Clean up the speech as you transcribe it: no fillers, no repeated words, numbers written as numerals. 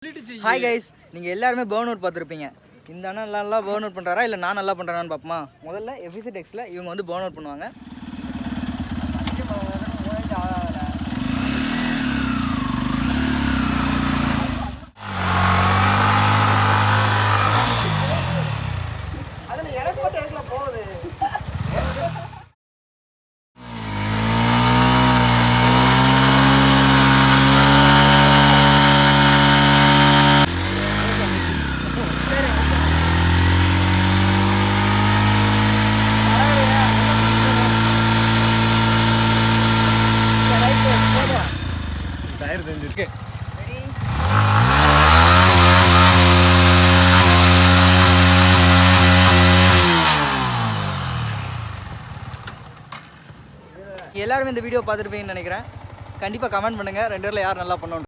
Hi guys, நீங்கள் எல்லாருமே burn out பார்த்துருப்பீங்க. இந்த அண்ணா நல்லா பேர்ன் அவுட் பண்ணுறாரா இல்லை நான் நல்லா பண்ணுறான்னு பார்ப்போமா. முதல்ல FZ-Xல இவங்க வந்து பேர்ன் அவுட் பண்ணுவாங்க. அதில் எனக்கு மட்டும் எதுக்குள்ள போகுது. டயர் தெரிஞ்சிருக்கு. எல்லாருமே இந்த வீடியோ பார்த்துருப்பீங்கன்னு நினைக்கிறேன். கண்டிப்பாக கமெண்ட் பண்ணுங்கள், 2 பேரில் யார் நல்லா பண்ணணும்.